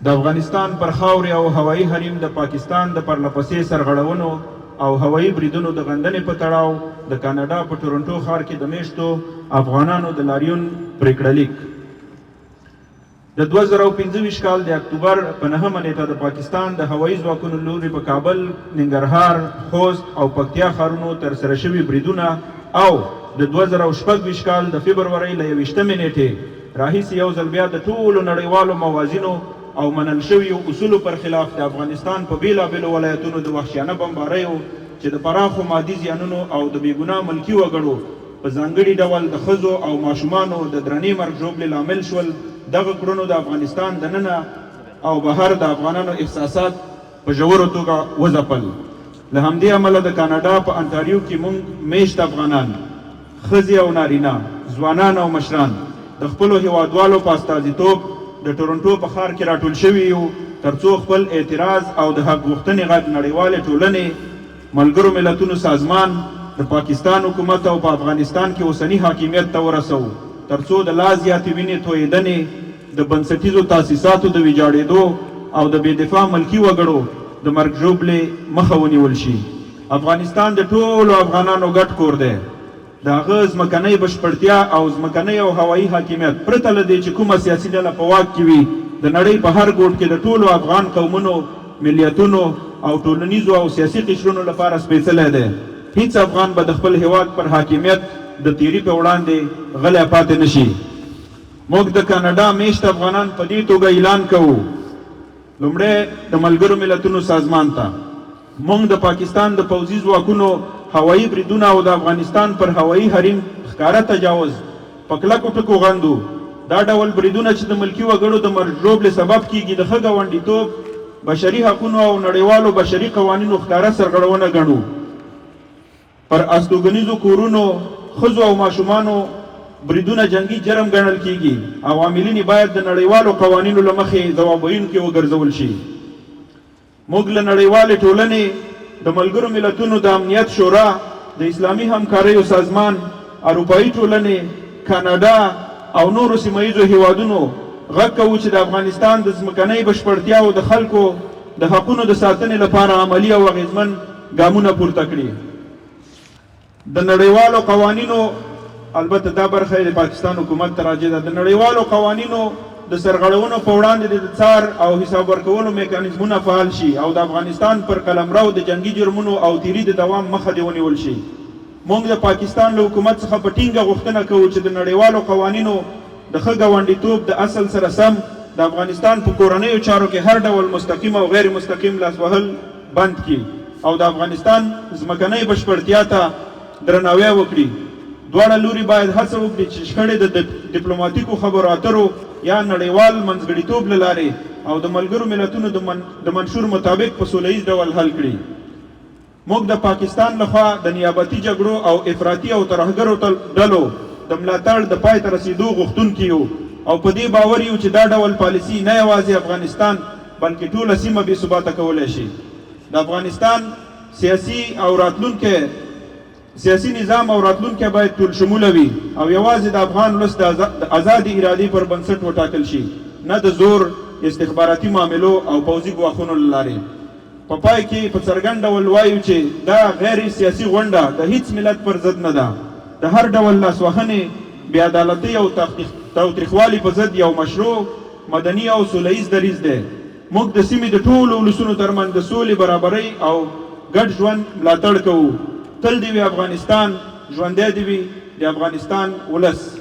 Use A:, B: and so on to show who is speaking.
A: د افغانستان پر خاورې او هوایي حریم د پاکستان د پرلپسې سرغړونو او هوایي بریدونو د غندنې په تړاو د کاناډا په ټورنټو ښار کې د میشتو افغانانو د لاریون پریکړه لیک د 2025 کال د اکتوبر په 9مه نیټه د پاکستان د هوایي ځواکونو لوري په کابل، ننګرهار، خوست او پکتیا ښارونو ترسره شوي بریدونه او د 2026 کال د فبرورۍ له 21مې نیټې راهیسې یو ځل بیا د ټولو نړیوالو موازینو او منل شویو اصولو پر خلاف د افغانستان په بیلابیلو ولایتونو د وحشیانه بمباریو چې د پراخو مادي زیانونو او د بېګناه ملکي وګړو په ځانګړي ډول د ښځو او ماشومانو د درنې مرګ ژوبلې لامل شول. دغه کړنو د افغانستان دننه او بهر د افغانانو احساسات په ژورو توګه وځپل. له همدې امله د کاناډا په انټاریو کې موږ میشت افغانان، ښځې او نارینه، ځوانان او مشران د خپلو هیوادوالو په استازیتوب د ټورنټو په ښار کې راټول شوي یو ترڅو خپل اعتراض او د حق غوښتنې غږ نړیوالې ټولنې، ملګرو ملتونو سازمان، د پاکستان حکومت او په افغانستان کې اوسني حاکمیت ته ورسوو ترڅو د لا زیاتې وینې تویېدنې، د بنسټیزو تاسیساتو د ویجاړېدو او د بې دفاع ملکي وګړو د مرګ ژوبلې مخه ونیول شي. افغانستان د ټولو افغانانو ګډ کور دی. د هغه ځمکنۍ بشپړتیا او ځمکنۍ او هوایي حاکمیت پرته له دې چې کومه سیاسي ډله په واک کې وي د نړۍ په هر ګوټ کې د ټولو افغان قومونو، ملیتونو او ټولنیزو او سیاسي قشرونو لپاره سپېڅلی دی. هیڅ افغان به د خپل هیواد پر حاکمیت د تیري په وړاندې غلی پاتې نشي. موږ د کاناډا میشت افغانان په دې توګه اعلان کوو: لومړی د ملګرو ملتونو سازمان ته موږ د پاکستان د پوځي ځواکونو هوایي بریدونه او د افغانستان پر هوایي حریم ښکاره تجاوز په کلکو ټکو غندو. دا ډول بریدونه چې د ملکي وګړو د مرګ ژوبلې سبب کیږي د ښه ګاونډیتوب، بشري حقونو او نړیوالو بشري قوانینو ښکاره سرغړونه ګڼو. پر استوګنیزو کورونو، ښځو او ماشومانو بریدونه جنگي جرم ګڼل کیږي او عاملین باید د نړیوالو قوانینو له مخې ځواب ویونکي وګرځول شي. موږ له نړیوالې ټولنې، د ملګرو ملتونو د امنیت شورا، د اسلامي همکاریو سازمان، اروپایي ټولنې، کاناډا او نورو سیمه ییزو هیوادونو غږ کوو چې د افغانستان د ځمکنۍ بشپړتیا او د خلکو د حقونو د ساتنې لپاره عملي او اغیزمن ګامونه پورته کړي. د نړیوالو قوانینو، البته دا برخه د پاکستان حکومت ته راجع ده، د نړیوالو قوانینو د سرغړونو په وړاندې د څار او حساب ورکولو میکانیزمونه فعال شي او د افغانستان پر قلمرو د جنگي جرمونو او تیري د دوام مخه دې ونیول شي. موږ د پاکستان له حکومت څخه په ټینګه غوښتنه کوو چې د نړیوالو قوانینو د ښه ګاونډیتوب د اصل سره سم د افغانستان په کورنیو چارو کې هر ډول مستقیم او غیر مستقیم لاس وهل بند کړي او د افغانستان ځمکنۍ بشپړتیا ته درناوی وکړي. دواړه لوري باید هڅه وکړي چې شخړې د ډیپلوماتیکو خبرو اترو یا نړیوال منځګړیتوب له لارې او د ملګرو ملتونو د منشور مطابق په سوله ییز ډول حل کړي. موږ د پاکستان لخوا د نیابتي جګړو او افراطي او ترهګرو ډلو د ملاتړ د پای ته رسیدو غوښتونکي یو او په دې باور یو چې دا ډول پالیسي نه یوازې افغانستان بلکې ټوله سیمه بې ثباته کولی شي. د افغانستان سیاسي نظام او راتلونکی باید ټول شموله وي او یوازې د افغان ولس د آزادې ارادې پر بنسټ وټاکل شي، نه د زور، استخباراتي معاملو او پوځي ګواښونو له لارې. په پای کې په څرګند ډول وایو چې دا غیر سیاسي غونډه د هیڅ ملت پر ضد نه ده. د هر ډول لاسوهنې، بېعدالتۍ او تاوتریخوالي په ضد یو مشروع، مدني او سوله ییز دریځ دی. موږ د سیمې د ټولو ولسونو ترمنځ د سولې، برابرۍ او ګډ ژوند ملاتړ کوو. تل دې وي افغانستان، ژوندی دې وي د افغانستان ولس.